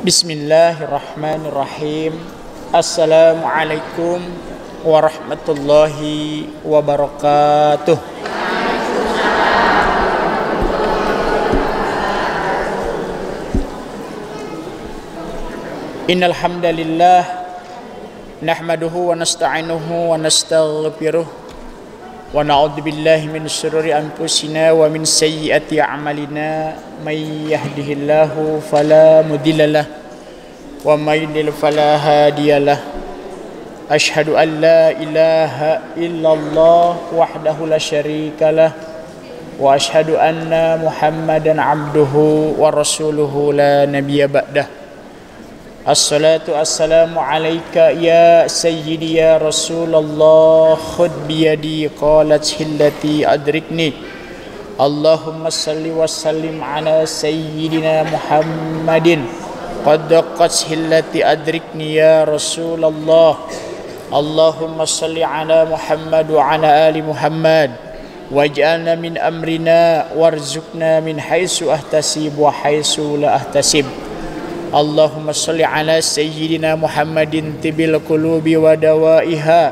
Bismillahirrahmanirrahim. Assalamualaikum warahmatullahi wabarakatuh. Innal hamdalillah nahmaduhu wa nasta'inuhu wa nastaghfiruh wa na'udzu billahi min shururi anfusina wa min sayyiati a'malina may yahdihillahu fala mudhillalah wa may yudlil fala hadiyalah. Asyhadu an la ilaha illallah wahdahu la syarikalah wa asyhadu anna Muhammadan abduhu wa rasuluhu la nabiyya ba'dah. Assalatu assalamu alayka ya sayyidi ya Rasulullah, khud biyadi qalat hillati adrikni. Allahumma salli wa sallim ala sayyidina Muhammadin qad daqat hillati adrikni ya Rasulullah. Allahumma salli ala Muhammad wa ala ali Muhammad waj'alna min amrina warzuqna min haitsu ahtasib wa haitsu la ahtasib. Allahumma salli ala sayyidina Muhammadin tibil qulubi wa dawaiha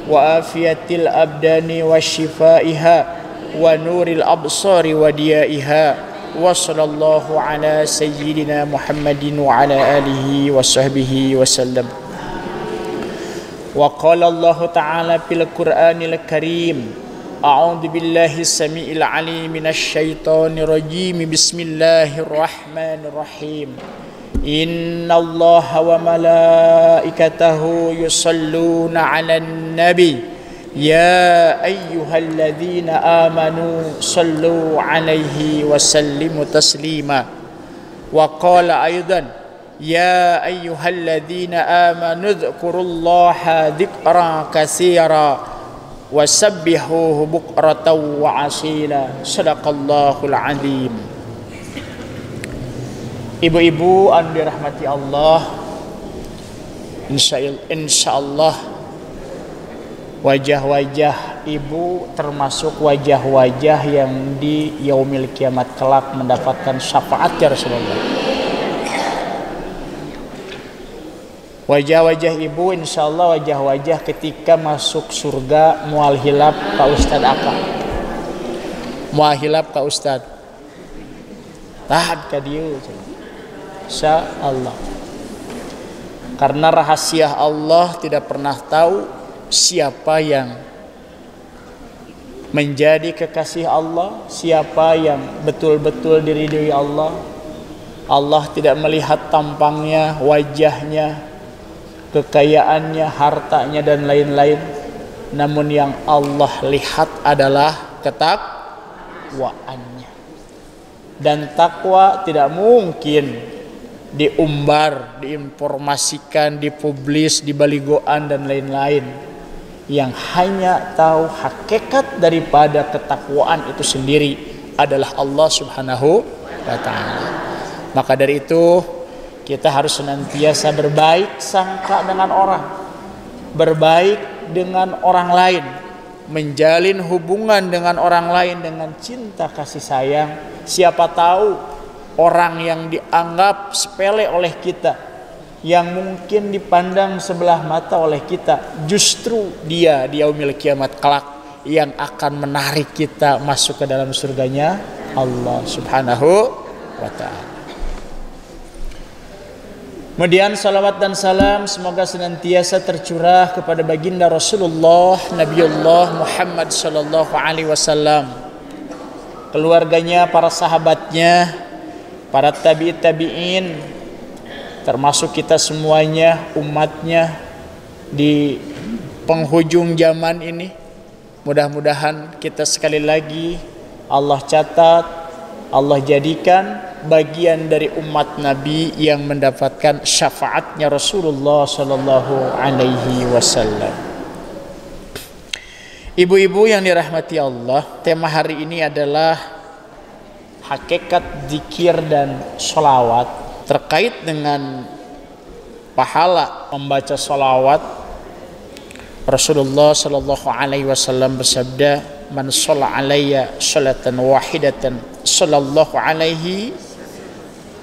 wa afiyatil abdani wa shifaiha wa nuril absari wa diyaiha wa sallallahu ala sayyidina Muhammadin wa ala alihi wa sahbihi wa sallam. Wa qala Allah ta'ala fil Qur'anil Karim, a'udzu billahi samiil alim minasy syaithanir rajim. Bismillahirrahmanirrahim. Inna Allaha wa malaikatahu yusalluna 'alan nabi ya ayyuhalladzina amanu sallu 'alaihi wa sallimu taslima. Wa qala aidan ya ayyuhalladzina amanu dzkurullaha dzikran katsira wa sabbihuhu bukratan wa asila. Shadaqallahul azim. Ibu-ibu anu dirahmati Allah, insyaallah wajah-wajah ibu termasuk wajah-wajah yang di yaumil kiamat kelak mendapatkan syafaat ya Rasulullah. Wajah-wajah ibu insyaallah wajah-wajah ketika masuk surga moal hilap ka Ustad Aka. Moal hilap ka Ustad. Tahad ka dieu. Insyaallah. Karena rahasia Allah tidak pernah tahu siapa yang menjadi kekasih Allah, siapa yang betul-betul diridhoi Allah. Allah tidak melihat tampangnya, wajahnya, kekayaannya, hartanya dan lain-lain. Namun yang Allah lihat adalah ketakwaannya. Dan takwa tidak mungkin diumbar, diinformasikan, dipublis, dibaligoan dan lain-lain. Yang hanya tahu hakikat daripada ketakwaan itu sendiri adalah Allah Subhanahu wa ta'ala. Maka dari itu kita harus senantiasa berbaik sangka dengan orang, berbaik dengan orang lain, menjalin hubungan dengan orang lain dengan cinta kasih sayang. Siapa tahu orang yang dianggap sepele oleh kita, yang mungkin dipandang sebelah mata oleh kita, justru dia di yaumil kiamat kelak yang akan menarik kita masuk ke dalam surganya Allah Subhanahu wa ta'ala. Kemudian salawat dan salam semoga senantiasa tercurah kepada baginda Rasulullah Nabiullah Muhammad sallallahu alaihi wasallam, keluarganya, para sahabatnya, para tabi'in, termasuk kita semuanya, umatnya di penghujung zaman ini. Mudah-mudahan kita sekali lagi Allah catat, Allah jadikan bagian dari umat Nabi yang mendapatkan syafaatnya Rasulullah sallallahu alaihi wasallam. Ibu-ibu yang dirahmati Allah, tema hari ini adalah hakikat zikir dan sholawat. Terkait dengan pahala membaca sholawat, Rasulullah Shallallahu Alaihi Wasallam bersabda, man shalla alayya sholatan wahidatan sallallahu alaihi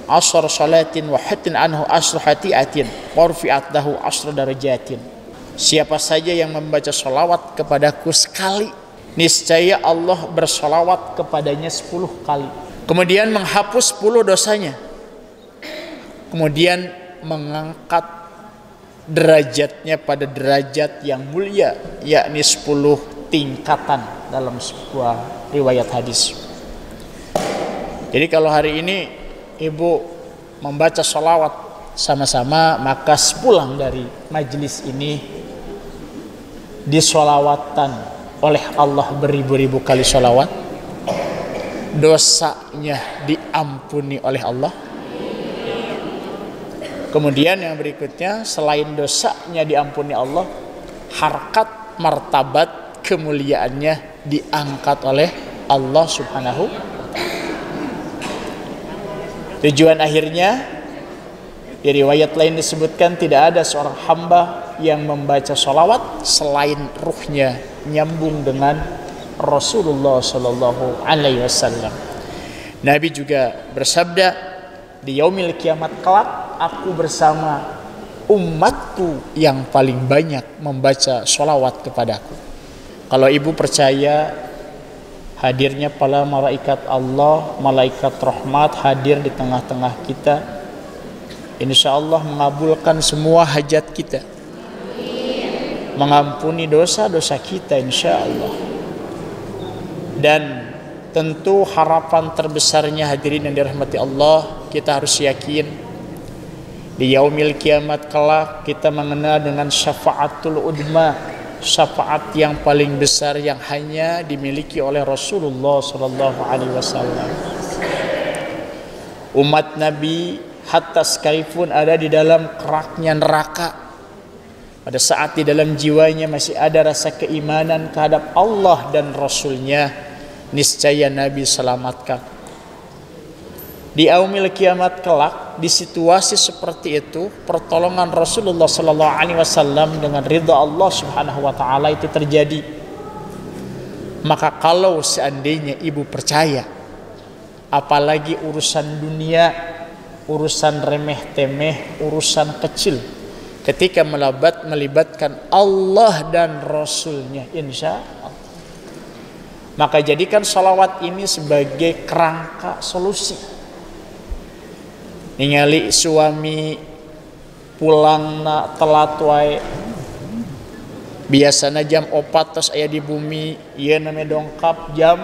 asr salatin wa hatin anhu asr hatiatin warfi'at lahu asr darajatin. Siapa saja yang membaca sholawat kepadaku sekali, niscaya Allah bersolawat kepadanya 10 kali, kemudian menghapus 10 dosanya, kemudian mengangkat derajatnya pada derajat yang mulia, yakni 10 tingkatan dalam sebuah riwayat hadis. Jadi kalau hari ini ibu membaca sholawat sama-sama, maka sepulang dari majelis ini disolawatan oleh Allah beribu-ribu kali sholawat, dosanya diampuni oleh Allah. Kemudian yang berikutnya, selain dosanya diampuni Allah, harkat martabat kemuliaannya diangkat oleh Allah subhanahu. Tujuan akhirnya, di riwayat lain disebutkan tidak ada seorang hamba yang membaca sholawat selain ruhnya nyambung dengan Rasulullah Sallallahu Alaihi Wasallam. Nabi juga bersabda, di yaumil kiamat kelak aku bersama umatku yang paling banyak membaca sholawat kepadaku. Kalau ibu percaya hadirnya para malaikat Allah, malaikat rahmat hadir di tengah-tengah kita, insya Allah mengabulkan semua hajat kita, mengampuni dosa-dosa kita insya Allah. Dan tentu harapan terbesarnya hadirin yang dirahmati Allah, kita harus yakin di yaumil kiamat kelak kita mengenal dengan syafaatul udma, syafaat yang paling besar yang hanya dimiliki oleh Rasulullah sallallahu alaihi wasallam. Umat Nabi hatta sekalipun ada di dalam keraknya neraka, pada saat di dalam jiwanya masih ada rasa keimanan terhadap Allah dan Rasulnya, niscaya Nabi selamatkan. Di yaumil kiamat kelak, di situasi seperti itu, pertolongan Rasulullah sallallahu alaihi wasallam dengan ridha Allah Subhanahu wa taala itu terjadi. Maka kalau seandainya ibu percaya, apalagi urusan dunia, urusan remeh temeh, urusan kecil, ketika melibatkan Allah dan Rasulnya, insya Allah, maka jadikan salawat ini sebagai kerangka solusi. Ningali suami pulang na telat wae, biasana jam 4 tos aya di bumi, ieu namanya dongkap jam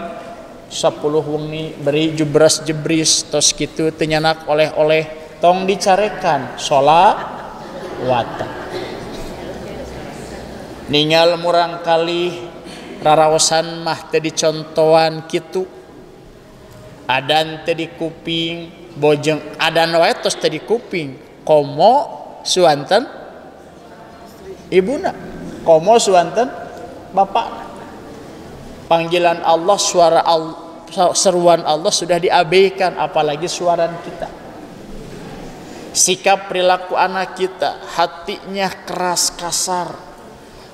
10 wengi beri jubras jebris tos kitu teu nyanak oleh-oleh, tong dicarekan sholawatan. Ningal murang kali raraosan mah teu dicontohan kitu, adan teu di kuping, bojeng adan wae tos teu di kuping, komo suanten ibuna, komo suanten bapak. Panggilan Allah, suara Allah, seruan Allah sudah diabaikan, apalagi suaran kita. Sikap perilaku anak kita, hatinya keras kasar,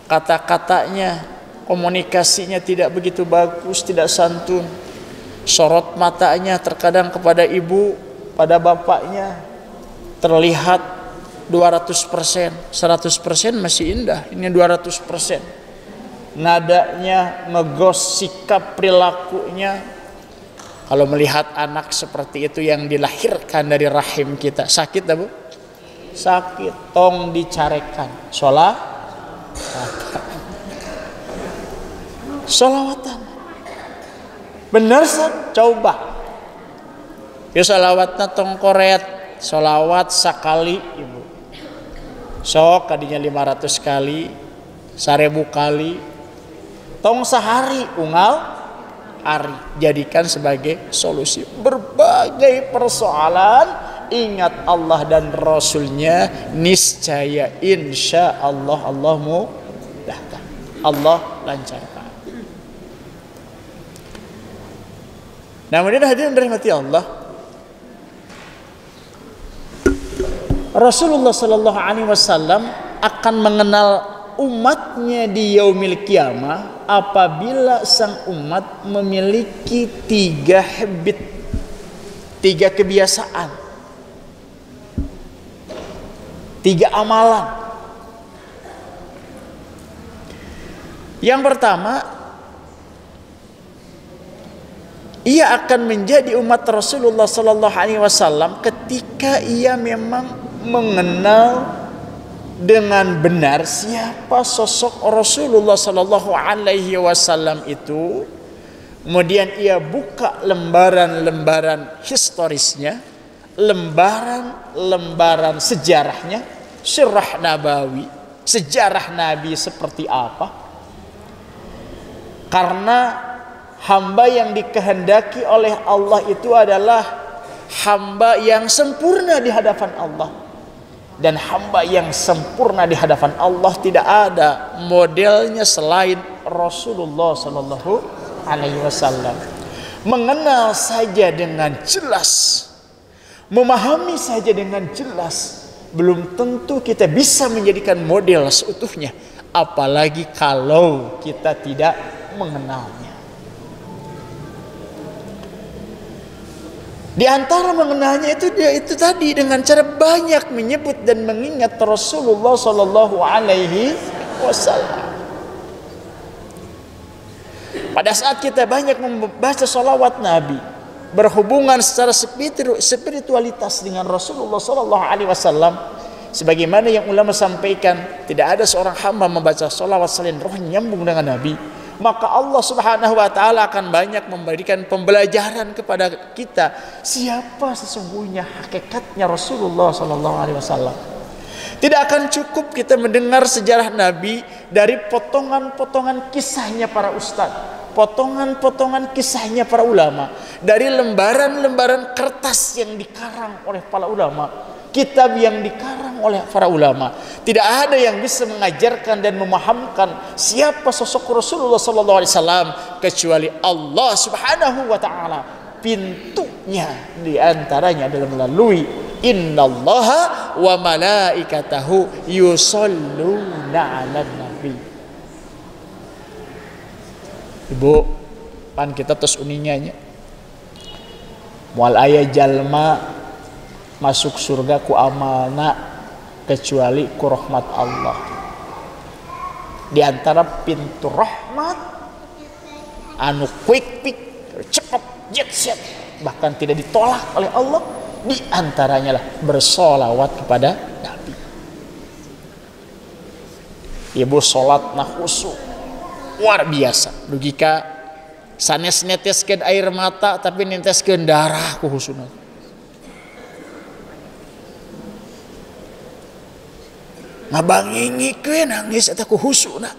kata-katanya, komunikasinya tidak begitu bagus, tidak santun. Sorot matanya terkadang kepada ibu, pada bapaknya terlihat 200%, 100% masih indah, ini 200%. Nadanya ngegos, sikap perilakunya. Kalau melihat anak seperti itu yang dilahirkan dari rahim kita, sakit dah bu? Sakit, tong dicarekan sholawatan. Bener san, coba. Ya sholawatna tong koret, sholawat sakali ibu. Sok kadinya 500 kali, 1000 kali. Tong sehari unggal hari, jadikan sebagai solusi berbagai persoalan. Ingat Allah dan Rasulnya, niscaya insya Allah Allah mudahkan, Allah lancarkan. Namun hadirin dirahmati Allah, Rasulullah sallallahu alaihi wasallam akan mengenal umatnya di yaumil kiamah apabila sang umat memiliki 3 habit, 3 kebiasaan, 3 amalan. Yang pertama, ia akan menjadi umat Rasulullah sallallahu alaihi wasallam ketika ia memang mengenal dengan benar siapa sosok Rasulullah sallallahu alaihi wasallam itu. Kemudian ia buka lembaran-lembaran historisnya, lembaran-lembaran sejarahnya, sirah nabawi, sejarah Nabi seperti apa. Karena hamba yang dikehendaki oleh Allah itu adalah hamba yang sempurna di hadapan Allah. Dan hamba yang sempurna di hadapan Allah tidak ada modelnya selain Rasulullah sallallahu alaihi wasallam. Mengenal saja dengan jelas, memahami saja dengan jelas, belum tentu kita bisa menjadikan model seutuhnya, apalagi kalau kita tidak mengenalnya. Di antara mengenalnya itu tadi dengan cara banyak menyebut dan mengingat Rasulullah sallallahu alaihi wasallam. Pada saat kita banyak membaca salawat Nabi, berhubungan secara spiritualitas dengan Rasulullah sallallahu alaihi wasallam, sebagaimana yang ulama sampaikan, tidak ada seorang hamba membaca salawat selain roh nyambung dengan Nabi, maka Allah Subhanahu wa taala akan banyak memberikan pembelajaran kepada kita siapa sesungguhnya hakikatnya Rasulullah sallallahu alaihi wasallam. Tidak akan cukup kita mendengar sejarah Nabi dari potongan-potongan kisahnya para ustadz, potongan-potongan kisahnya para ulama, dari lembaran-lembaran kertas yang dikarang oleh para ulama, kitab yang dikarang oleh para ulama. Tidak ada yang bisa mengajarkan dan memahamkan siapa sosok Rasulullah sallallahu alaihi wasallam kecuali Allah Subhanahu wa taala. Pintunya di antaranya adalah melalui innallaha wa malaikatahu yusholluna 'alan nabi. Ibu, pan kita terus uninya moal aya jalma masuk surga ku amalna kecuali ku rahmat Allah. Di antara pintu rahmat anu quick cepat jet set, bahkan tidak ditolak oleh Allah, di antaranya lah bersolawat kepada Nabi. Ibu sholat nah khusyuk luar biasa. Dugika sanes neteskeun air mata tapi neteskeun darah ku khusyukna. Ngabangingikeun nangis eta ku husuna.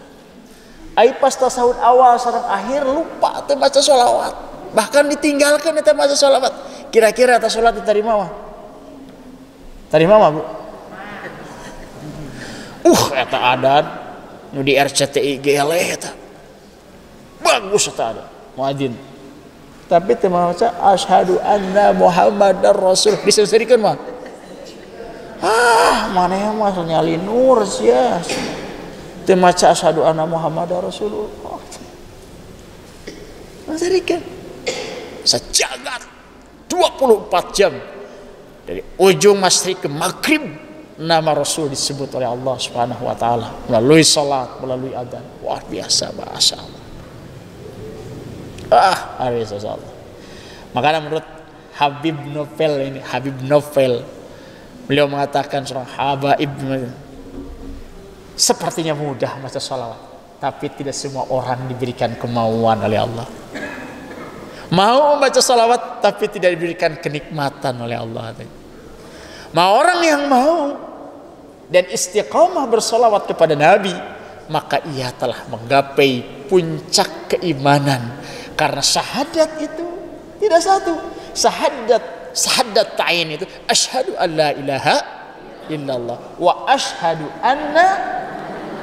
Ai pas tasawuf awal sareng akhir lupa teu baca sholawat. Bahkan ditinggalkan eta baca sholawat. Kira-kira eta salat diterima mah? Terima mah, Bu? Eta adan nu di RCTI GLE eta. Bagus eta adan muadzin. Tapi teu maca asyhadu anna Muhammadar Rasul. Disesirikeun mah. Maneh mah nyali nur sia. Teu maca asyhadu anna Muhammadar Rasulullah. Masarikeun. Sejagat 24 jam dari ujung masyriq ke maghrib nama Rasul disebut oleh Allah Subhanahu wa taala melalui salat, melalui adzan. Wah, biasa bahasa Allah. Allah. Makanya menurut Habib Novel beliau mengatakan seorang habaib sepertinya mudah baca sholawat, tapi tidak semua orang diberikan kemauan oleh Allah. Mau membaca sholawat tapi tidak diberikan kenikmatan oleh Allah. Mau orang yang mau dan istiqamah bersolawat kepada Nabi, maka ia telah menggapai puncak keimanan. Karena syahadat itu tidak satu. Syahadat ta'in itu asyhadu an la ilaha illallah wa asyhadu anna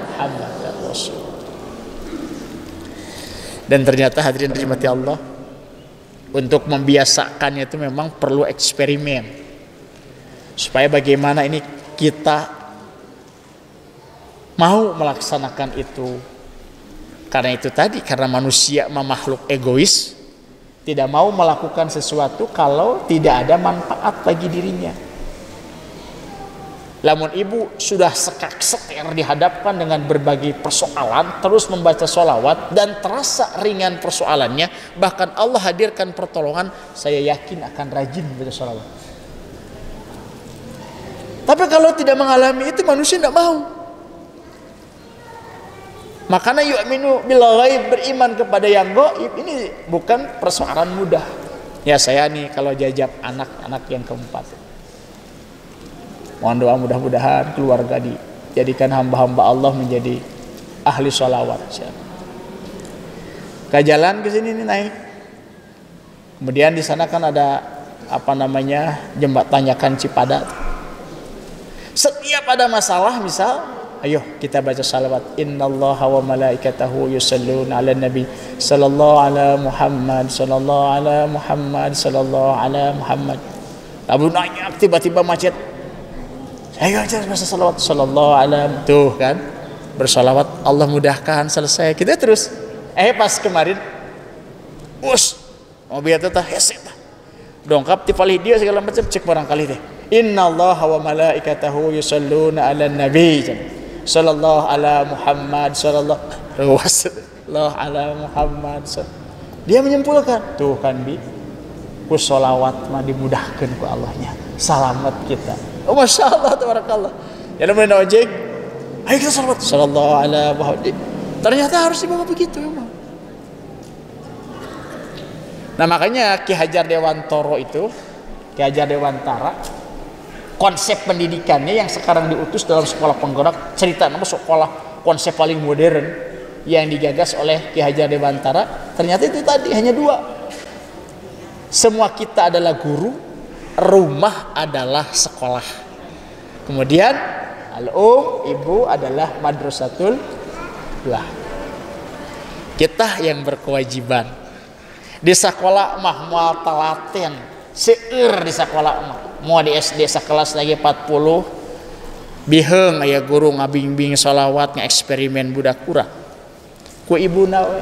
Muhammadar Rasul. Dan ternyata hadirin dirahmati Allah, untuk membiasakannya itu memang perlu eksperimen supaya bagaimana ini kita mau melaksanakan itu. Karena itu tadi, karena manusia makhluk egois, tidak mau melakukan sesuatu kalau tidak ada manfaat bagi dirinya. Lamun ibu sudah sekak-seker dihadapkan dengan berbagai persoalan, terus membaca sholawat dan terasa ringan persoalannya, bahkan Allah hadirkan pertolongan, saya yakin akan rajin membaca sholawat. Tapi kalau tidak mengalami itu, manusia tidak mau. Makanya yu'minu bil ghaib, beriman kepada yang gaib, ini bukan persoalan mudah. Ya saya nih kalau jajab anak-anak yang keempat, mohon doa mudah-mudahan keluarga dijadikan hamba-hamba Allah menjadi ahli sholawat. Ke jalan ke sini nih naik, kemudian di sana kan ada jembatanyakan Cipadat. Setiap ada masalah, misal, ayo kita baca salawat, innallaha wa malaikatahu yusalluna ala nabi sallallahu ala Muhammad sallallahu ala Muhammad sallallahu ala Muhammad. Lalu nanya, tiba-tiba macet, ayo aja baca salawat sallallahu ala, tuh kan bersalawat, Allah mudahkan, selesai, kita terus. Pas kemarin mobil itu tah heset dongkap ti dia segala macam, cek barangkali teh innallaha wa malaikatahu yusalluna ala nabi sallallahu ala Muhammad sallallahu ala Muhammad. Dia menyimpulkan, tuh kan ku sholawat mah dimudahkan ku Allahnya, selamat kita. Oh masya Allah, tabarakallah. Ya namanya ojek, ayo kita sholawat sallallahu ala Muhammad. Ternyata harus dibawa begitu memang. Nah makanya Ki Hajar Dewantara itu, Ki Hajar Dewantara, konsep pendidikannya yang sekarang diutus dalam sekolah penggerak, cerita nama sekolah konsep paling modern yang digagas oleh Ki Hajar Dewantara, ternyata itu tadi hanya dua. Semua kita adalah guru, rumah adalah sekolah. Kemudian ibu adalah madrasatul lah. Kita yang berkewajiban di sekolah mah moal telaten seueur di sekolah mah. Mau di SD sekelas lagi 40 biheung aya guru ngabimbing sholawat, ngeksperimen budak kurang ku ibuna we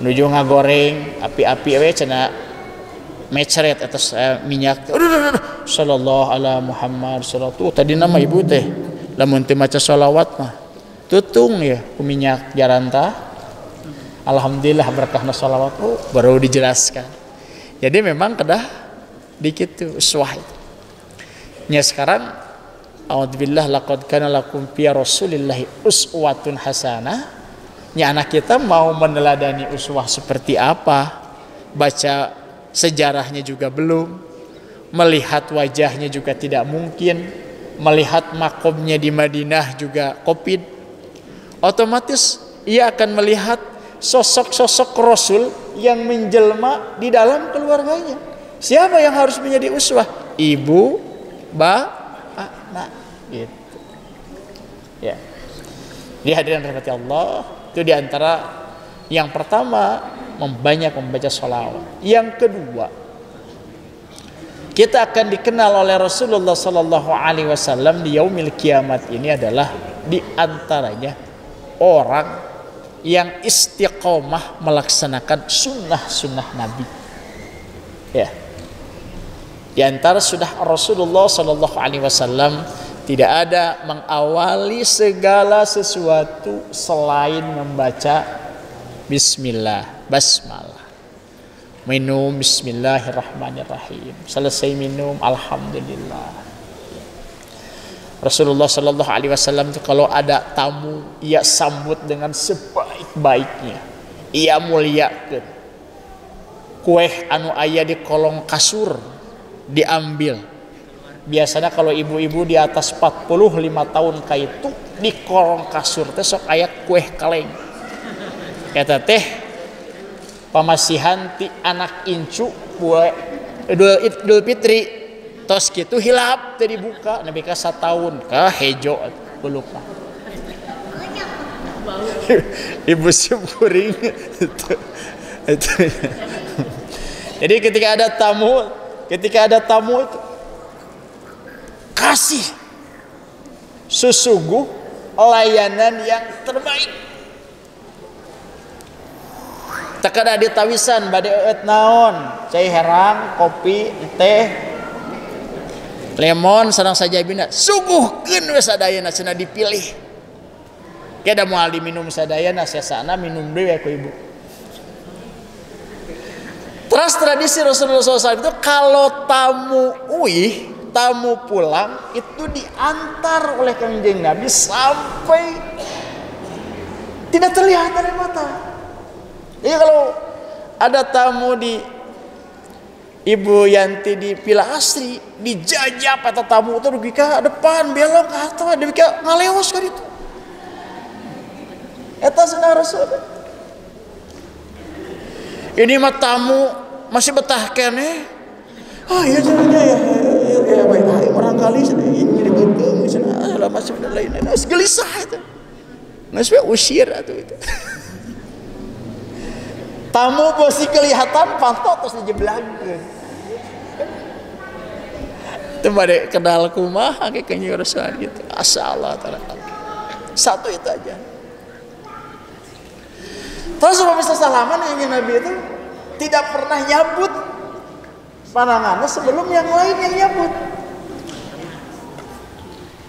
nuju ngagoreng api-api we cenah meceret atas minyak. Sallallahu ala Muhammad sallallahu, tadi nama ibu teh lamun teu maca sholawat mah tutung ya ku minyak jaranta. Alhamdulillah berkahna sholawat baru dijelaskan. Jadi memang kedah dikit tuh uswah itu. Nya sekarang a'udzubillah laqad kana lakum fi rasulillahi uswatun hasanah. Nya anak kita mau meneladani uswah seperti apa? Baca sejarahnya juga belum. Melihat wajahnya juga tidak mungkin. Melihat makomnya di Madinah juga Covid. Otomatis ia akan melihat sosok-sosok Rasul yang menjelma di dalam keluarganya. Siapa yang harus menjadi uswah? Ibu, anak, gitu. Ya. Di hadirin rahmati Allah, itu diantara yang pertama membanyak membaca sholawat. Yang kedua, kita akan dikenal oleh Rasulullah Sallallahu Alaihi Wasallam di yaumil kiamat ini adalah diantaranya orang yang istiqomah melaksanakan sunnah-sunnah Nabi. Ya. Di antara sunnah Rasulullah Sallallahu Alaihi Wasallam tidak ada mengawali segala sesuatu selain membaca Bismillah, basmalah. Minum Bismillahirrahmanirrahim. Selesai minum Alhamdulillah. Rasulullah Sallallahu Alaihi Wasallam itu kalau ada tamu, ia sambut dengan sebaik-baiknya. Ia muliakan. Kue anu aya di kolong kasur diambil. Biasanya kalau ibu-ibu di atas 45 tahun kaitu di kolong kasur teh sok aya kue kaleng. Kata teh pamasihan ti anak incu kue Idul Fitri. Tos gitu hilap tadi buka nabi ka satahun ka hejo pelupa ibu siap kuring itu. Jadi ketika ada tamu itu kasih Sesungguh layanan yang terbaik. Takada ditawisan bade eut naon, cai herang, kopi, teh, lemon sareng sajabina. Suguhkeun we sadayana cenah dipilih. Kada moal diminum sadayana sesana minum deui ku ibu. Terus tradisi Rasulullah SAW itu kalau tamu tamu pulang itu diantar oleh Kanjeng Nabi sampai tidak terlihat dari mata. Jadi kalau ada tamu di Ibu Yanti di Villa Asri, dijajab atau tamu itu pergi ke depan belok ke atas, demi ke ngaleos kan itu. Eta sunah Rasul. Ini mah tamu masih betah kene. Ah iya caranya ya baik orang kali sedih jadi betul misalnya lah masih bener lain gelisah itu. Nggak usir atau itu. Tamu pasti kelihatan pantot terus dijeblangkeun. Itu bade kenal kumaha ke Kanjeng Rasul gitu. Asallah taala. Satu itu aja. Terus kalau bisa salaman yang Nabi itu tidak pernah nyabut pandangannya sebelum yang lain yang nyabut.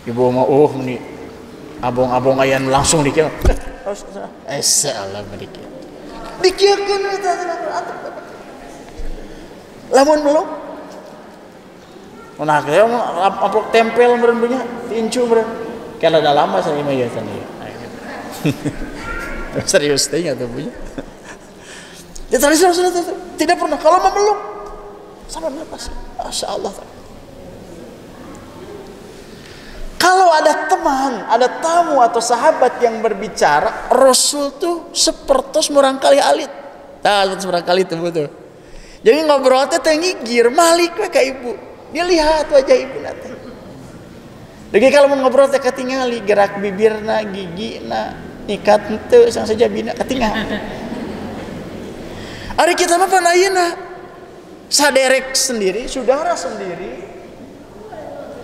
Ibu mau nih abong-abong ayan langsung dikira. Salah dikira. Dikirakan eta lamun belum. Nah kaya amplop tempel meureun nya tincu meureun. Kala da lama saya mah ya tadi. Serius teh atuh punya. Ya tadi sudah tidak pernah kalau memeluk sama lepas. Masyaallah. Kalau ada teman, ada tamu atau sahabat yang berbicara, Rasul tuh sepertos murangkali alit. Tah murangkali itu betul. Jadi ngobrol teh ngigir malik we ka ibu. Dia lihat wajah ibu nate. Lagi kalau mau ngobrol teh katingali gerak bibirna, gigina, ikat henteu sang sajabina katingal. Ari kita mah pan ayeuna saderek sendiri, saudara sendiri,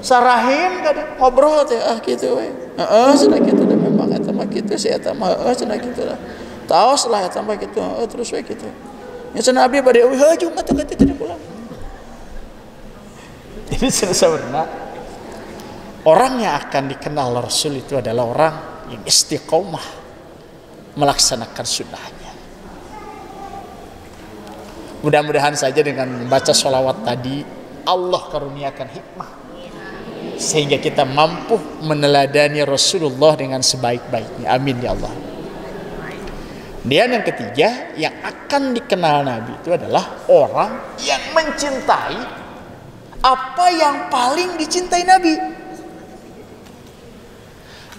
sarahim kada ngobrol teh kitu we. Heeh cenah kitu da memang eta mah kitu si eta mah cenah kitu lah. Taos lah eta mah kitu terus we kitu. Nya cenah abdi bade euy heuh mah teh kitu pulang. Jadi sebenarnya orang yang akan dikenal Rasul itu adalah orang yang istiqomah melaksanakan sunnahnya. Mudah-mudahan saja dengan membaca sholawat tadi Allah karuniakan hikmah sehingga kita mampu meneladani Rasulullah dengan sebaik-baiknya. Amin ya Allah. Dan yang ketiga yang akan dikenal Nabi itu adalah orang yang mencintai apa yang paling dicintai Nabi.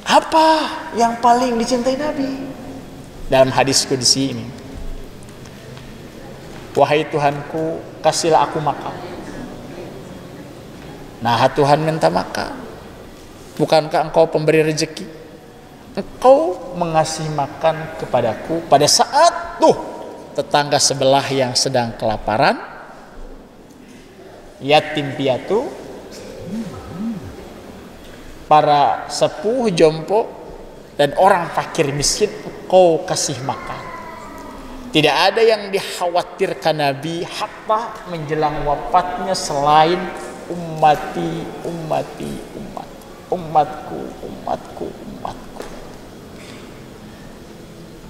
Apa yang paling dicintai Nabi? Dalam hadis qudsi ini, wahai Tuhanku, kasihlah aku makan. Nah, Tuhan minta makan. Bukankah engkau pemberi rezeki? Engkau mengasih makan kepadaku pada saat tetangga sebelah yang sedang kelaparan, yatim piatu, para sepuh jompo dan orang fakir miskin engkau kasih makan. Tidak ada yang dikhawatirkan Nabi hatta menjelang wafatnya selain umatku.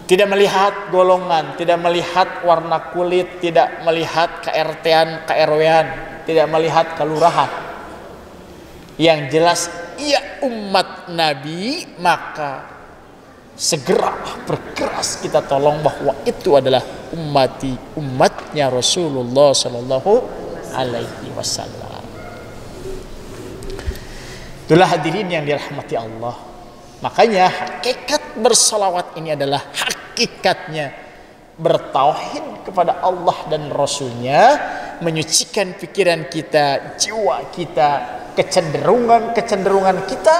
Tidak melihat golongan, tidak melihat warna kulit, tidak melihat KRT-an, KRW-an, tidak melihat kelurahan. Yang jelas ia umat Nabi, maka segera berkeras kita tolong bahwa itu adalah umatnya Rasulullah Sallallahu Alaihi Wasallam. Itulah hadirin yang dirahmati Allah. Makanya hakikat bersalawat ini adalah hakikatnya bertauhid kepada Allah dan Rasulnya, menyucikan pikiran kita, jiwa kita, kecenderungan kita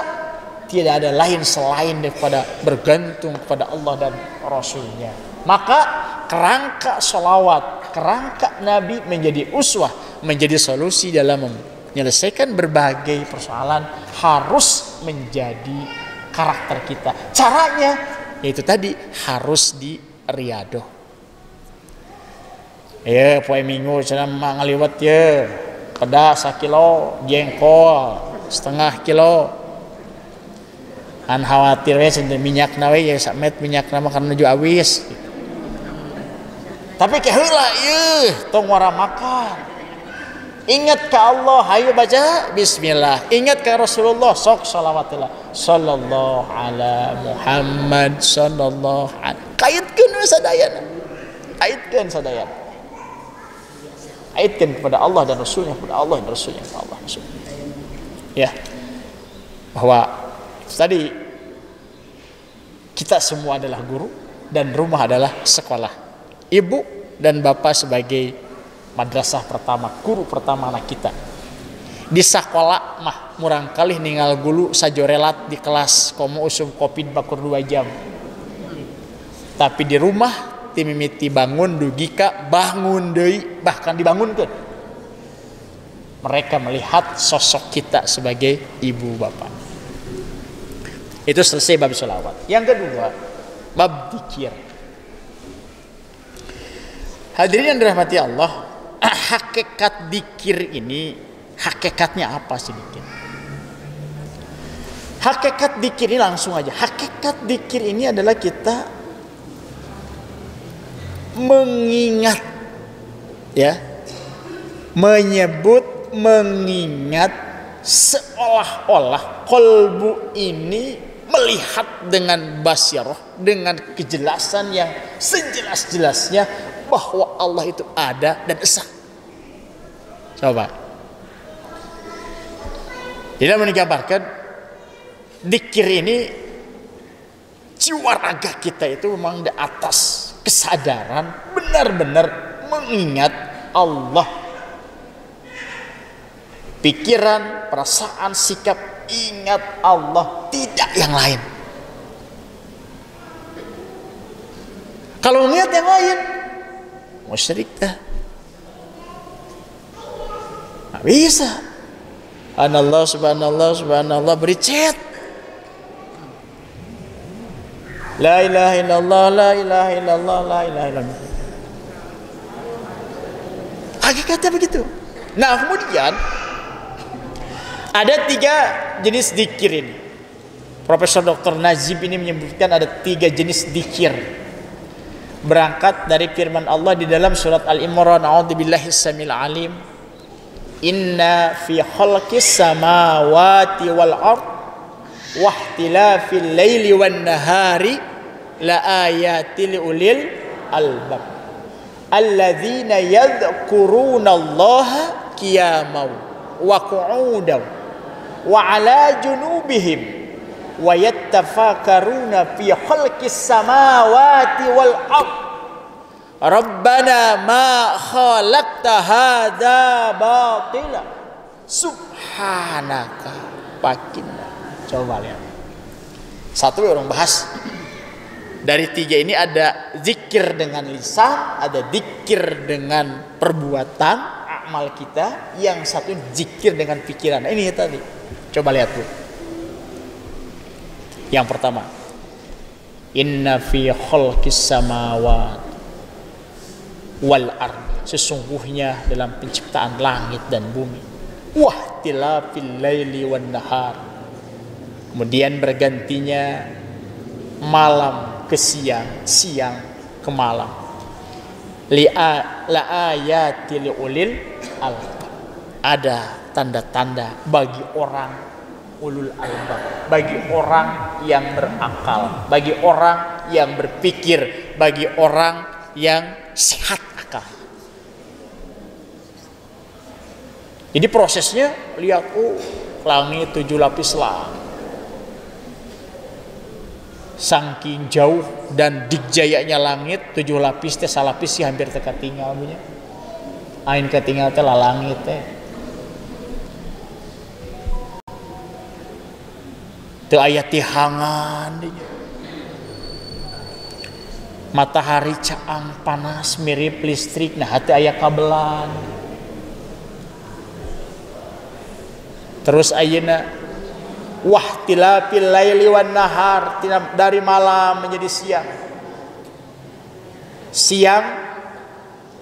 tidak ada lain selain daripada bergantung kepada Allah dan Rasulnya. Maka kerangka salawat, kerangka Nabi menjadi uswah, menjadi solusi dalam menyelesaikan berbagai persoalan harus menjadi karakter kita. Caranya yaitu tadi harus di riadoh. Ya, poe minggu cenah ngaliwat ya. Pedas 1 kilo, jengkol setengah kilo. An khawatir we minyak na we ya samet minyak na mah kana nuju awis. Tapi ke heula ieu tong wara makan. Ingat ke Allah, hayu baca bismillah. Ingat ke Rasulullah, sok shalawatullah sallallahu ala Muhammad sallallahu alaihi. Kaitkeun sadayana. Kaitkeun sadayana. Kaitkeun kepada Allah dan Rasulnya, kepada Allah dan Rasulnya, kepada Allah Rasulnya. Ya. Bahwa tadi kita semua adalah guru dan rumah adalah sekolah. Ibu dan bapak sebagai madrasah pertama, guru pertama anak kita. Di sekolah mah murang kali ninggal guru sajorelat di kelas komo usum kopi bakur 2 jam. Tapi di rumah timimiti bangun dugika bangun deui bahkan dibangunkeun. Mereka melihat sosok kita sebagai ibu bapak. Itu selesai bab sholawat. Yang kedua, bab dzikir. Hadirin yang dirahmati Allah, hakikat dzikir ini, hakikatnya apa sih dzikir? Hakikat dzikir ini langsung aja. Hakikat dzikir ini adalah kita mengingat, ya, menyebut, mengingat seolah-olah kolbu ini melihat dengan basirah, dengan kejelasan yang sejelas-jelasnya bahwa Allah itu ada dan esa. Coba. Tidak menggambarkan dzikir ini jiwa raga kita itu memang di atas kesadaran benar-benar mengingat Allah. Pikiran, perasaan, sikap ingat Allah, tidak yang lain. Kalau ingat yang lain musyrik dah. Nggak bisa. Anallah subhanallah subhanallah beri chat. La ilaha illallah la ilaha illallah la ilaha illallah. Hakikatnya begitu. Nah kemudian ada 3 jenis dzikir ini. Profesor Dr. Najib ini menyebutkan ada 3 jenis dzikir. Berangkat dari firman Allah di dalam surat Al-Imran, a'udzubillahi samil alim, inna fi khalqis samawati wal ard wa ihtilafil laili wan nahari la ayatil ulil albab alladzina yadhkuruna Allaha qiyaman wa qu'udan wa ala junubihim wa yattafakaruna fi khalqis samawati wal ard rabbana ma khalaqta hadza batila subhanaka pakinna. Coba lihat satu orang bahas dari 3 ini. Ada zikir dengan lisan, ada zikir dengan perbuatan amal kita, yang satu zikir dengan pikiran. Ini tadi coba lihat tuh. Yang pertama, inna fi khalqis samawati wal ard, sesungguhnya dalam penciptaan langit dan bumi, wahtilafil laili wan nahar, kemudian bergantinya malam ke siang, siang ke malam, la ayatil ulil albab, ada tanda-tanda bagi orang ulul albab, bagi orang yang berakal, bagi orang yang berpikir, bagi orang yang sehat akal. Jadi prosesnya lihat, langit 7 lapis langit, saking jauh dan dikjayanya langit 7 lapis teh salapis sih hampir teka tinggal punya. Ain ketinggal teh langit teh. Teu aya tihangan dinya. Matahari caang panas mirip listrik, nah teu aya kabelan. Terus ayeuna wahtilafil laili wan nahar, dari malam menjadi siang. Siang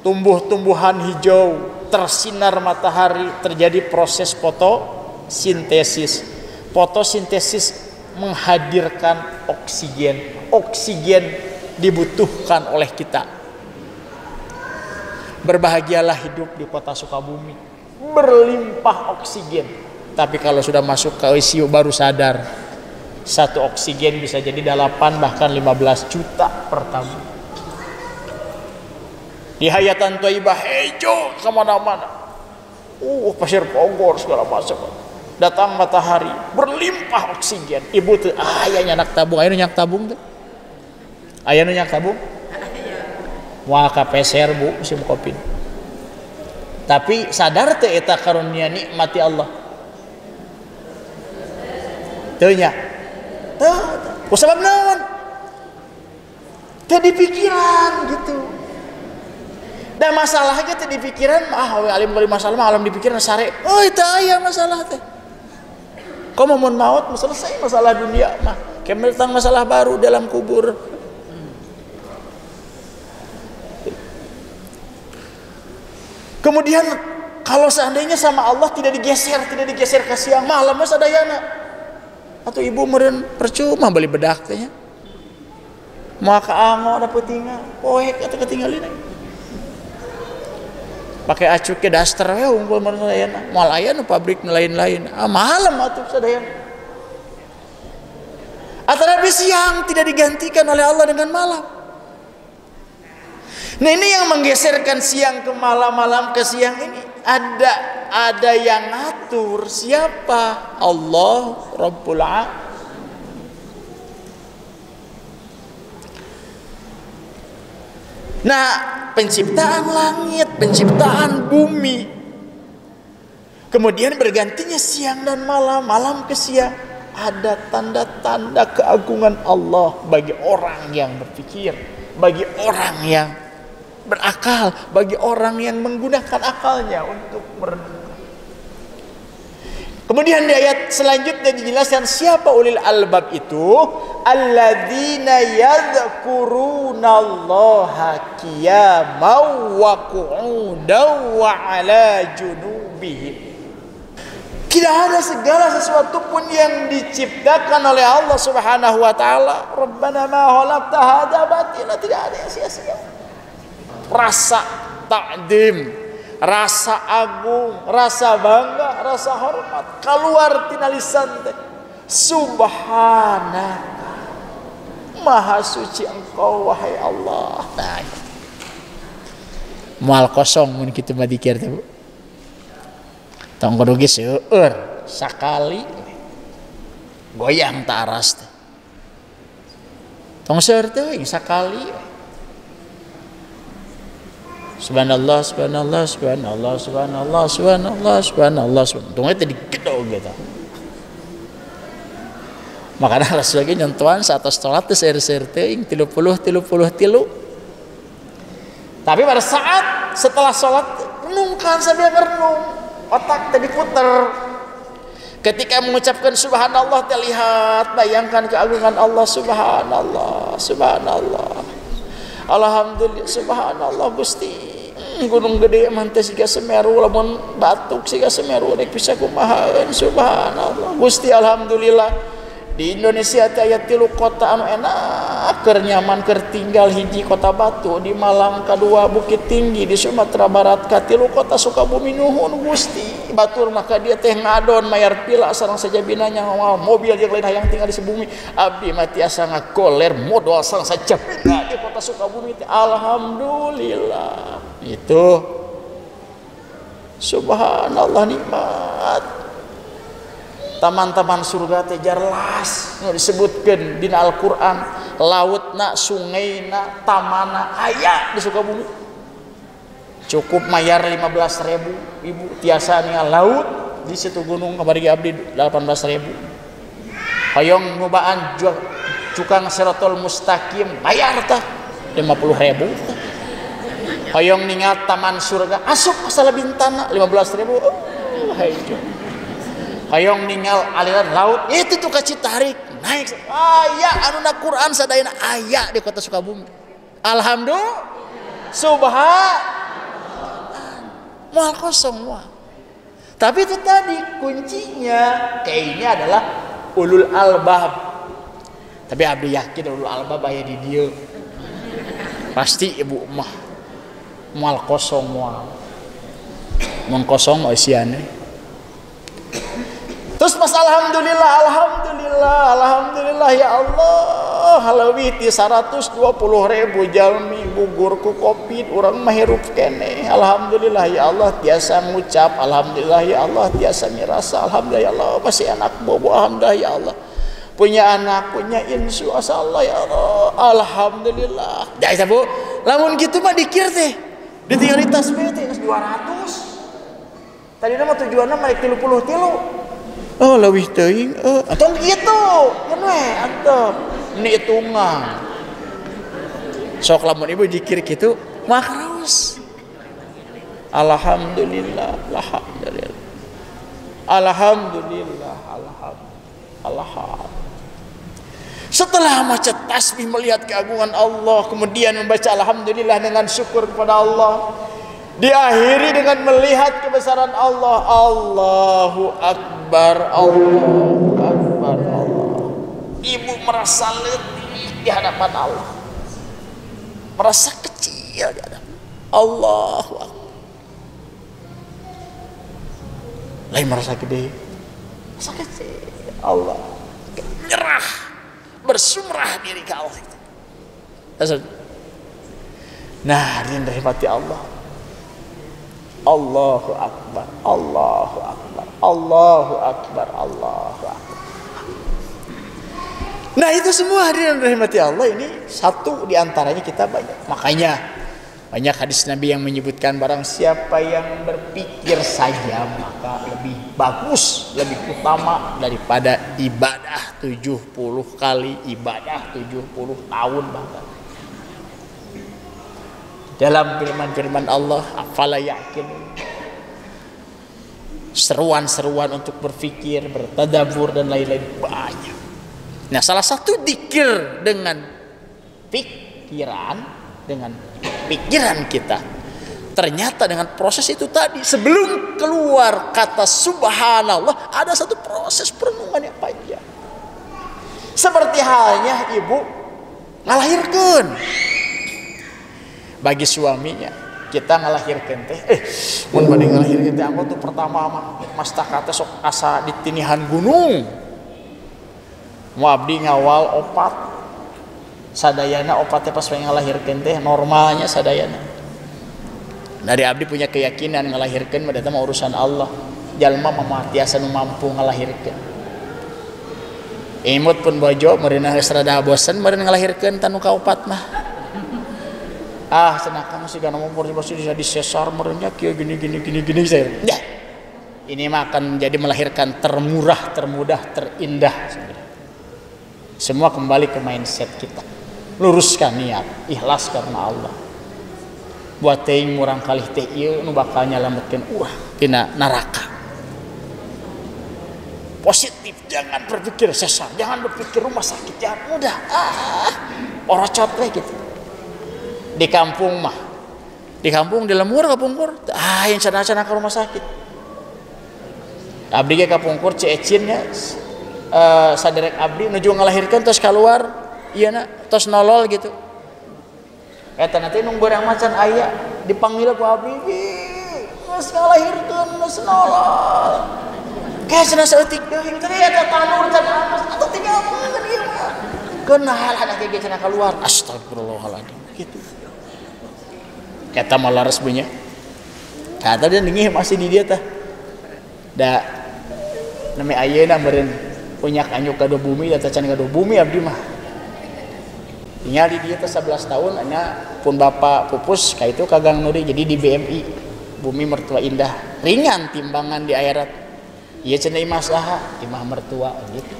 tumbuh-tumbuhan hijau, tersinar matahari, terjadi proses fotosintesis. Fotosintesis menghadirkan oksigen. Oksigen dibutuhkan oleh kita. Berbahagialah hidup di kota Sukabumi, berlimpah oksigen. Tapi kalau sudah masuk ke ICU baru sadar, satu oksigen bisa jadi 8 bahkan 15 juta per tabung. Di hayatan Thayyibah hijau kemana-mana, pasir Bogor segala macam. Datang matahari, berlimpah oksigen. Ibu tuh ayahnya nyak tabung, ayahnya nyak tabung tuh. Ayahnya nyak tabung. Wah kapeser bu musim kopi. Tapi sadar teh eta karunia nikmati Allah. Teu nya. Teu. Kusabab naon? Teu dipikiran gitu. Dan masalahnya teh di pikiran alim kali masalah alam di pikiran sare. Oh itu aya masalah teh. Kau mau maut selesai masalah dunia mah. Kemudian datang masalah baru dalam kubur. Kemudian kalau seandainya sama Allah tidak digeser ke siang malam mas sadayana. Atau ibu meureun percuma beli bedak teh nya. Moal ka ango da peutingan, poek atuh ketinggalin. Pakai acuh ke daster we unggul meureun sadayana. Moal aya nu pabrik lain-lain. Malam atuh sadayana. Atarabi siang tidak digantikan oleh Allah dengan malam. Nah ini yang menggeserkan siang ke malam ke siang ini ada yang ngatur. Siapa? Allah Rabbul Alamin. Nah penciptaan langit, penciptaan bumi, kemudian bergantinya siang dan malam ke siang, ada tanda-tanda keagungan Allah bagi orang yang berpikir, bagi orang yang berakal, bagi orang yang menggunakan akalnya untuk merenungkan. Kemudian di ayat selanjutnya dijelaskan siapa ulil albab itu, alladzina yadhkurunallaha qiyaman wa qu'udan wa ala junubihim. Tidak ada segala sesuatu pun yang diciptakan oleh Allah Subhanahu wa taala. Rabbana ma khalaqta hadza batila, tidak ada yang sia-sia. Rasa ta'dim, rasa agung, rasa bangga, rasa hormat keluar tina lisan teh. Subhanaka, maha suci engkau wahai Allah. Nah, moal kosong mun kitu mah dikir teh. Tong kudu ge seueur sakali goyang ta aras teh. Tong seueur teuing sakali. Subhanallah, subhanallah, subhanallah, subhanallah, subhanallah, subhanallah, subhanallah. Tunggu tadi gedog gitu. Makanya Rasul lagi nyentuhan saat sholat itu seur-seur teuing 30. Tapi pada saat setelah sholat renungkan sambil merenung, otak tadi puter. Ketika mengucapkan subhanallah terlihat, bayangkan keagungan Allah. Subhanallah, subhanallah, alhamdulillah, subhanallah Gusti. Gunung gede mah teh siga Semeru, lamun batuk siga Semeru rek bisa kumahaeun. Subhanallah Gusti, alhamdulillah. Di Indonesia teh aya 3 kota anu enak keur nyaman keur tinggal. Hiji kota Batu, di Malang kadua Bukit Tinggi, di Sumatera Barat ka 3 kota Sukabumi. Nuhun Gusti, batur maka dia teh ngadon mayar pila sareng saja binanya mobil yang lain hayang tinggal di sebumi. Abdi mah tiasa ngagoler modal sareng saja bina di kota Sukabumi teh. Alhamdulillah. Itu subhanallah nikmat. Taman-taman surga teh jelas nu disebutkeun dina Al-Qur'an, lautna, sungaina, tamana aya di Sukabumi. Cukup mayar 15.000 ibu tiasa ningal laut di situ gunung kamari abdi 18.000. Hoyong nyobaan cukang Siratal Mustaqim bayar tah 50.000. Hoyong ningal taman surga asup asal bintana 15.000. hoyong ninggal aliran laut itu tuh ka Citarik naik aya anu na Quran sadayana aya di kota Sukabumi. Alhamdulillah mual kosong mual. Tapi itu tadi kuncinya kayaknya adalah ulul albab. Tapi abdi yakin ulul albab aya di dieu. Pasti ibu mah mual kosong mual. Mun kosong eusian. Terus pas alhamdulillah ya Allah haleuwih ti 120.000 jalmi gugur ku Covid urang mah hirup keneh. Alhamdulillah ya Allah tiasa ngucap alhamdulillah ya Allah tiasa mirasa alhamdulillah ya Allah masih anak bobo alhamdulillah ya Allah punya anak punya insu asallah ya Allah alhamdulillah. Da eta Bu lamun kitu mah dikir teh ditinggal di tasbih teh geus 200. Tadina mah tujuanna maek 33. Oh leuwih teuing atau kitu mun we antep ini hitungan sok lamun ibu zikir kitu mah raos alhamdulillah setelah maca tasbih melihat keagungan Allah kemudian membaca alhamdulillah dengan syukur kepada Allah diakhiri dengan melihat kebesaran Allah. Allahu Akbar, Allahu Akbar, Allah. Ibu merasa letih di hadapan Allah, merasa kecil di hadapan Allahu Akbar. Lain merasa gede, merasa kecil. Allah nyerah, bersumrah diri ke Allah. Nah, ini dari hati Allah. Allahu Akbar, Allahu Akbar, Allahu Akbar, Allahu Akbar. Nah itu semua hadirin rahmati Allah ini satu diantaranya kita banyak. Makanya banyak hadis Nabi yang menyebutkan barang siapa yang berpikir saja maka lebih bagus, lebih utama daripada ibadah 70 kali, ibadah 70 tahun bahkan. Dalam firman-firman Allah, afala yakin, seruan-seruan untuk berpikir, bertadabbur dan lain-lain banyak. Nah, salah satu dzikir dengan pikiran kita. Ternyata dengan proses itu tadi, sebelum keluar kata subhanallah, ada satu proses perenungan yang panjang. Seperti halnya ibu ngalahirkan. Bagi suaminya kita ngalahirkan teh mun bade ngalahirkeun teh anggo tuh pertama mah mastaka teh sok asa ditinihan gunung mu abdi ngawal opat sadayana opat teh pas ngalahirkeun teh normalnya sadayana dari abdi punya keyakinan ngalahirkeun mah eta mah urusan Allah jalma mah tiasa nu mampu ngalahirkeun imut pun bojo meureunna geus rada bosen meureun ngalahirkeun tanu ka opat mah senakang sih karena umur masih bisa disesar merenya kia gini saya. Ya, ini mah akan menjadi melahirkan termurah, termudah, terindah. Semua kembali ke mindset kita. Luruskan niat, ikhlas karena Allah. Buat teing murang kalih teh ieu nu bakal nyalametkeun urang tina neraka. Positif, jangan berpikir sesar, jangan berpikir rumah sakit, jangan mudah. Orocot we gitu. Di kampung di lemur kapungkur yang cana-cana ke rumah sakit abdi ge kapungkur ceecinnya saderek abdi nuju ngalahirkan terus keluar iya na terus nolol gitu eta nanti nunggu barang macan aya dipanggil ku abdi geus ngalahirkeun geus nolol kayak cenah saeutik deui teh eta tanur can amas atuh tinggalkeun ieu mah keunal anak ge cenah keluar astagfirullahaladzim gitu. Kata malah resminya kata dia ningih masih di dia tah da nami ayeuna meureun punya anyuk kado bumi da can kado bumi abdi mah tinggal di dia teh 11 tahun anya pun bapak pupus ka itu kagang nuri jadi di BMI bumi mertua indah ringan timbangan di akhirat ieu cenah imah saha imah mertua gitu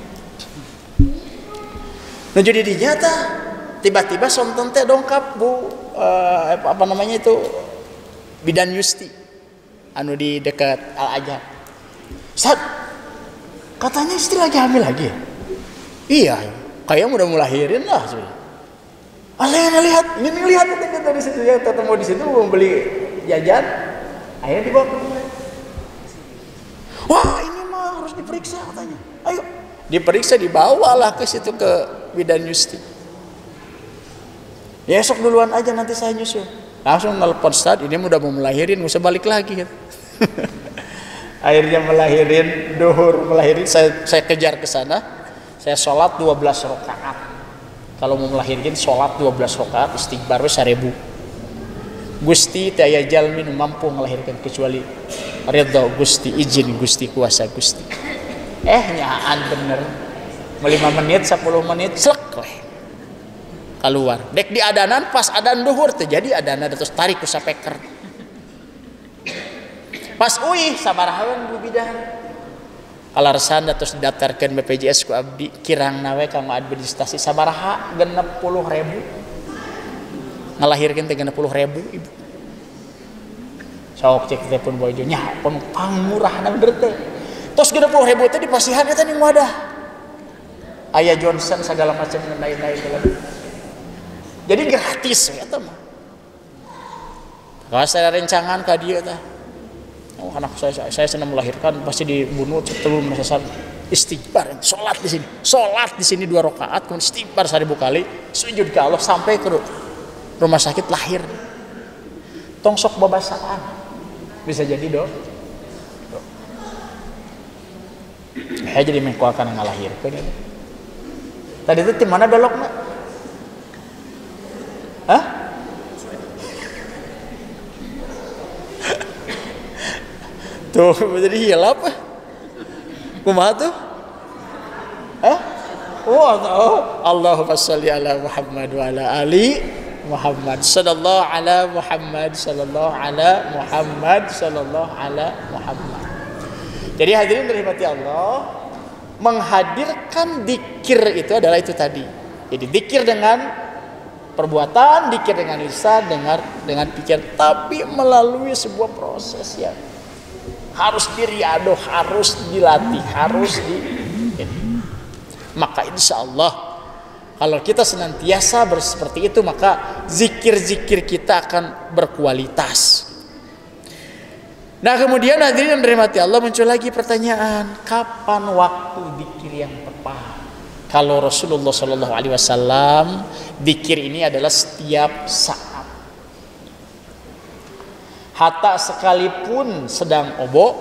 nu jadi dinya tah tiba-tiba sonton teh dongkap Bu apa namanya itu Bidan Yusti anu di dekat Al Ajab. Ustaz Katanya istri lagi hamil lagi. Iya, kayak udah melahirin lah. Alena lihat, ini lihat kita di situ ya, ketemu di situ mau beli jajan, akhirnya dibawa ke rumah. Wah ini mah harus diperiksa katanya. Ayo, diperiksa dibawalah ke situ ke Bidan Yusti. Ya esok duluan aja nanti saya nyusul. Langsung nelpon Ustaz, ini udah mau melahirin, nggak usah balik lagi. Kan? Akhirnya melahirin, duhur melahirin, saya kejar ke sana, saya sholat 12 rakaat. Kalau mau melahirkan sholat 12 rakaat, istighfar 1000. Gusti taya jalmin mampu melahirkan kecuali ridha Gusti, izin Gusti, kuasa Gusti. Nyaan bener. 5 menit 10 menit slek weh. Keluar. Dek di adanan pas adan duhur terjadi adanan terus tarik ku sapeker. Pas uih sabarahaweun Bu Bidan. Alarsan terus didaftarkan BPJS ku abdi kirang nawe kanggo administrasi sabaraha 60.000 ngalahirkeun teh 60.000 ibu sok cek telepon bojo nya pang murahna bener teh tos 60.000 teh dipasihan eta ning wadah aya Johnson segala macam lain-lain jadi gratis eta mah kalau saya rencangan ka dieu tah oh, anak saya senang melahirkan pasti dibunuh sebelum selesai istighfar sholat di sini 2 rakaat kemudian istighfar 1000 kali sujud ke Allah sampai ke rumah sakit lahir tong sok babasaan bisa jadi dong jadi mengkuakan ngalahirkan tadi itu tim mana beloknya hah? Tuh jadi hilap kumaha tuh Allahumma sholli ala Muhammad wa ala ali Muhammad sallallahu ala Muhammad sallallahu ala Muhammad sallallahu ala Muhammad. Jadi hadirin dirahmati Allah, menghadirkan dzikir itu adalah itu tadi. Jadi dzikir dengan perbuatan, dzikir dengan lisan, dengan pikiran, tapi melalui sebuah proses yang harus diriadoh, harus dilatih, maka insya Allah kalau kita senantiasa seperti itu maka zikir-zikir kita akan berkualitas. Nah kemudian hadirin yang dirahmati Allah muncul lagi pertanyaan, kapan waktu zikir yang tepat? Kalau Rasulullah Shallallahu Alaihi Wasallam zikir ini adalah setiap saat. Hatta sekalipun sedang obok,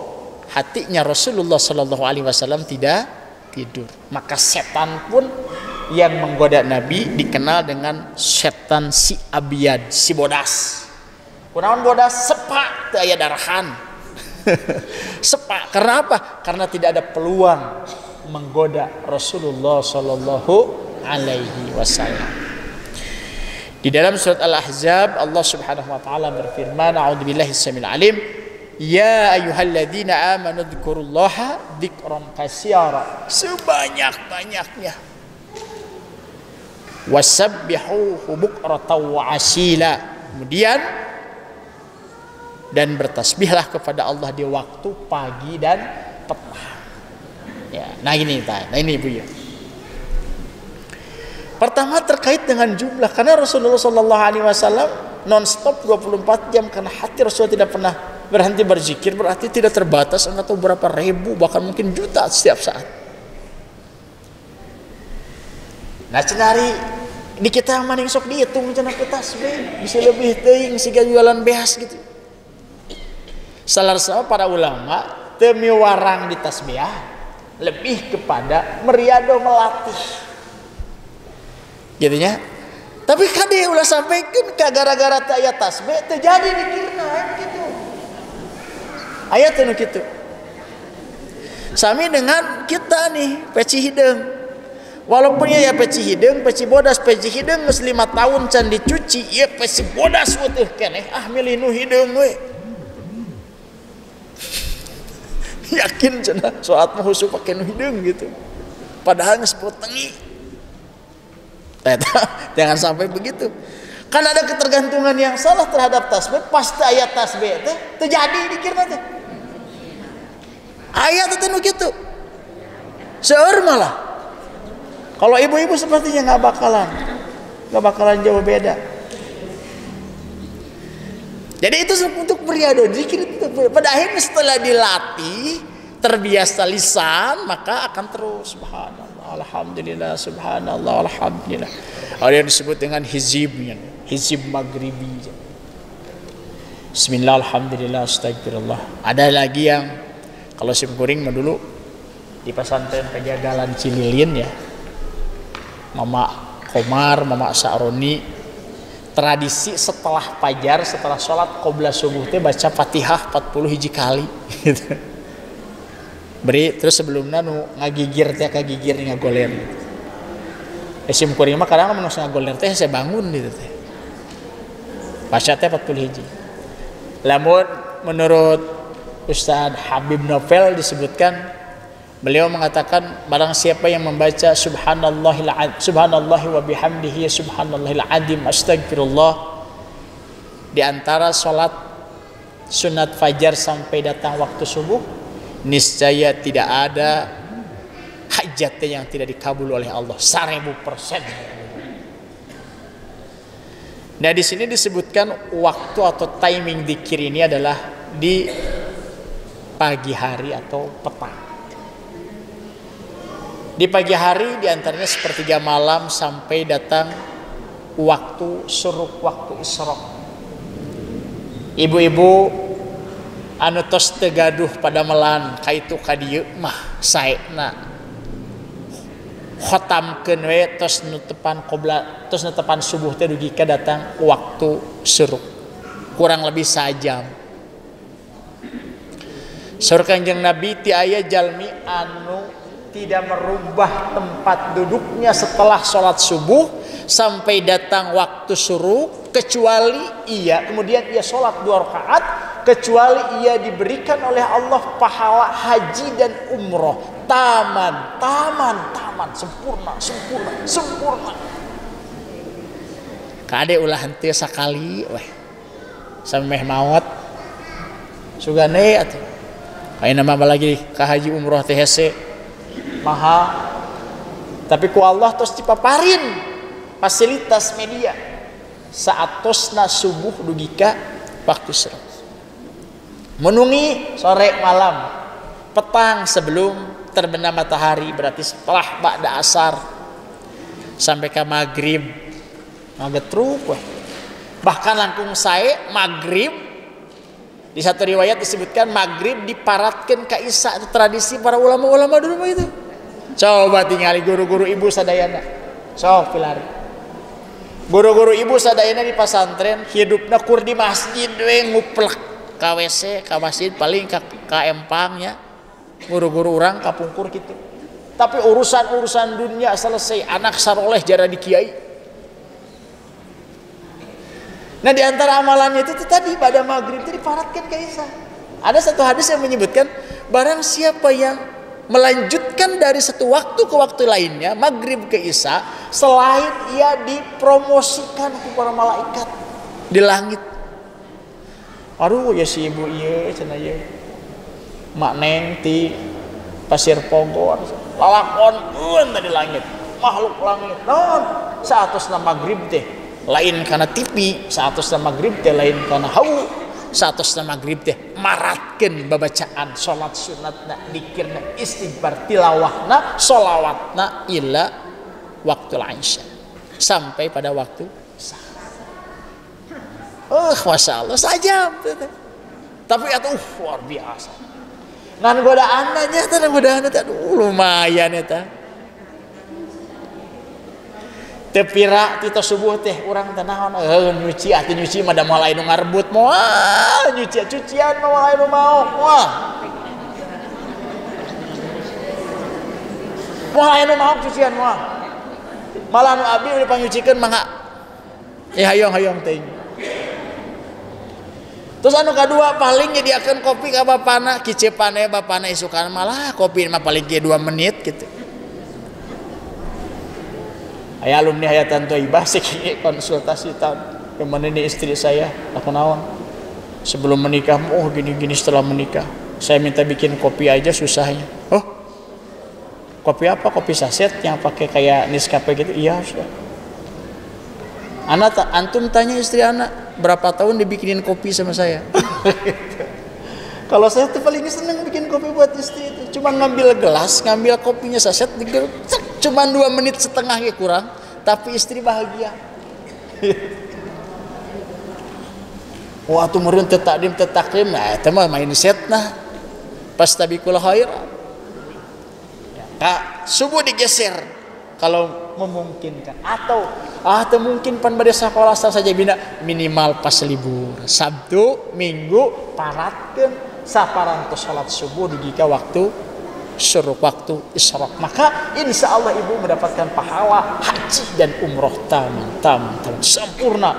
hatinya Rasulullah Shallallahu Alaihi Wasallam tidak tidur. Maka setan pun yang menggoda Nabi dikenal dengan setan si abiyad, si bodas. Kunaon bodas? Sepak teu aya darahan. Sepak. Karena apa? Karena tidak ada peluang menggoda Rasulullah Shallallahu Alaihi Wasallam. Di dalam surat Al-Ahzab Allah Subhanahu wa taala berfirman, a'udzubillahi samil alim, ya ayyuhalladzina amanu dzkurullaha dzikran katsira, sebanyak-banyaknya. Wasabbihuhu bukratan wa asila. Kemudian dan bertasbihlah kepada Allah di waktu pagi dan petang. Ya, nah ini Ibu ya. Pertama terkait dengan jumlah, karena Rasulullah Shallallahu Alaihi Wasallam non-stop 24 jam karena hati Rasulullah tidak pernah berhenti berzikir, berarti tidak terbatas atau berapa ribu bahkan mungkin juta setiap saat. Nah cenari di kita yang maning sok dihitung cenah tasbih bisa lebih teuing siga jualan beas gitu. Salah satu para ulama teu miwarang di tasbih lebih kepada meriado melatih. Jadinya tapi kade ulah sampaikan ka gara-gara teu aya tasbih terjadi dikirna gitu. Aya teh nu kitu. Sami dengan kita nih peci hideung. Walaupun ya peci hideung, peci bodas, peci hideung geus 5 tahun can dicuci, ieu peci bodas teh keneh milih nu hideung we. Yakin cenah saat mah husu pake nu hideung gitu. Padahal geus potengi. Jangan sampai begitu. Kan ada ketergantungan yang salah terhadap tasbih, pasti ayat tasbih teh terjadi dikirna teh. Ayat teh nu kitu. Seueur malah. Kalau ibu-ibu sepertinya nggak bakalan jauh beda. Jadi itu untuk pria zikir itu. Pada akhirnya setelah dilatih, terbiasa lisan, maka akan terus subhanallah, alhamdulillah, subhanallah, alhamdulillah. Ada yang disebut dengan hizibnya, hizib maghribi. Bismillah, alhamdulillah, astagfirullah. Ada lagi yang kalau simkuring mah dulu di pesantren Pejagalan Cililin ya, Mama Komar, Mama Sa'roni, tradisi setelah fajar, setelah sholat qobla subuh teh baca Fatihah 40 hiji kali gitu. Beri terus sebelumnya nu ngagigir teh kagigir ngagoler gitu. Sim kuring mah kadang mun ngagoler teh saya bangun gitu teh. Baca teh 40 hiji. Lamun menurut Ustaz Habib Novel disebutkan, beliau mengatakan barang siapa yang membaca subhanallahi wa bihamdihi subhanallahil azim astagfirullah di antara sholat sunat fajar sampai datang waktu subuh, niscaya tidak ada hajatnya yang tidak dikabul oleh Allah 1000%. Nah di sini disebutkan waktu atau timing dzikir ini adalah di pagi hari atau petang. Di pagi hari diantaranya sepertiga malam sampai datang waktu syuruk, waktu isyraq. Ibu-ibu anu tos tegaduh pada melan kaitu kadieu mah saena khotamkeun we tos nutepan qobla, tos nutepan subuh teh dugi ka datang waktu syuruk. Kurang lebih sajam. Saur Kanjeng Nabi ti aya jalmi anu tidak merubah tempat duduknya setelah sholat subuh sampai datang waktu syuruk, kecuali kemudian ia sholat 2 rakaat, kecuali ia diberikan oleh Allah pahala haji dan umroh taman, sempurna. Kade ulah henteu sakali weh sameh maot sugane atuh. Ayeuna mah lagi ka haji umroh teh hese mahal, tapi ku Allah tos dipaparin fasilitas media saat tosna subuh dugi ka waktu syuruk, menungi sore malam petang sebelum terbenam matahari, berarti setelah ba'da asar sampai ke maghrib ngagetruk weh. Bahkan langkung sae maghrib di satu riwayat disebutkan maghrib diparatkan ka isya. Itu tradisi para ulama-ulama dulu mah itu. Coba tinggali guru-guru ibu sadayana. Sok pilari. Guru-guru ibu sadayana di pesantren hidupna kur di masjid we nguplek ka WC ka masjid paling ka empangnya. Guru-guru orang kapungkur gitu. Tapi urusan dunia selesai, anak saroleh jara di kiai. Nah di antara amalannya itu tadi pada maghrib itu diparatkan ke isya. Ada satu hadis yang menyebutkan barang siapa yang melanjutkan dari satu waktu ke waktu lainnya, maghrib ke isya, selain ia dipromosikan ke para malaikat di langit. Aduh ya si ibu ieu cenah ieu. Mak Neng ti Pasir Pogor lalakon tadi langit, makhluk langit non saatosna maghrib teh lain karena TV, saatosna maghrib teh lain karena hawu, saatosna maghrib teh maratkeun babacaan salat sunatna, dzikirna, istighfar, tilawahna, sholawatna ila waktu isya sampai pada waktu masya Allah saja, tapi itu luar biasa. Ngan godaan aja, godaan itu lumayan eta. Tepira tito subuh teh urang teh naon nyuci atuh nyuci mah da mulai nu ngarbut moal nyuci cucian mah mulai nu mau moal. Mulai nu mau cucian moal. Malah nu abdi dipanyucikeun mangga. Hayong-hayong teuing. Terus anu kadua paling nyediakeun kopi ka bapana, kiceupane bapana isukan malah kopi mah paling ge 2 menit gitu. Aya alumni Hayatan Thaibah sih konsultasi tahun kemana ini istri saya, aku naon sebelum menikah, gini-gini setelah menikah saya minta bikin kopi aja susahnya. Kopi apa? Kopi saset yang pakai kayak Nescafe gitu. Iya, Ustaz. Antum tanya istri anak, berapa tahun dibikinin kopi sama saya? Kalau saya tuh paling seneng bikin kopi buat istri itu. Cuma ngambil gelas, ngambil kopinya saset, cuma 2 menit setengah ya kurang. Tapi istri bahagia. Waktu meureun teu takdim teu takrim, nah eta mah mindset nah. Pastabikul khairat. Kak, subuh digeser kalau memungkinkan, atau mungkin pan bade sakola saja bina minimal pas libur Sabtu Minggu paratkeun saparantos salat subuh di jika waktu syuruk, waktu isyraq, maka insya Allah ibu mendapatkan pahala haji dan umroh tam sempurna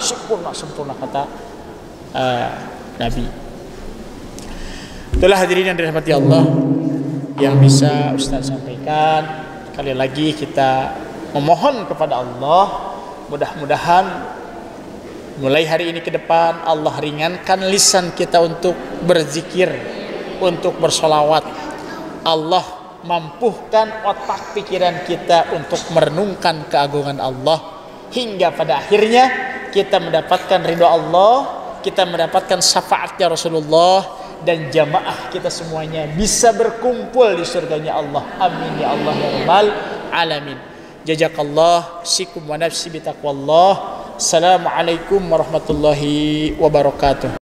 kata Nabi. Itulah hadirin yang dirahmati Allah yang bisa Ustaz sampaikan. Kali lagi kita memohon kepada Allah, mudah-mudahan mulai hari ini ke depan Allah ringankan lisan kita untuk berzikir, untuk bersolawat. Allah mampuhkan otak pikiran kita untuk merenungkan keagungan Allah, hingga pada akhirnya kita mendapatkan ridho Allah, kita mendapatkan syafaatnya Rasulullah, dan jamaah kita semuanya bisa berkumpul di surganya Allah. Amin ya Allah ya rabbal alamin. Jazakallah sikum wa nafsi bitaqwallah. Assalamualaikum warahmatullahi wabarakatuh.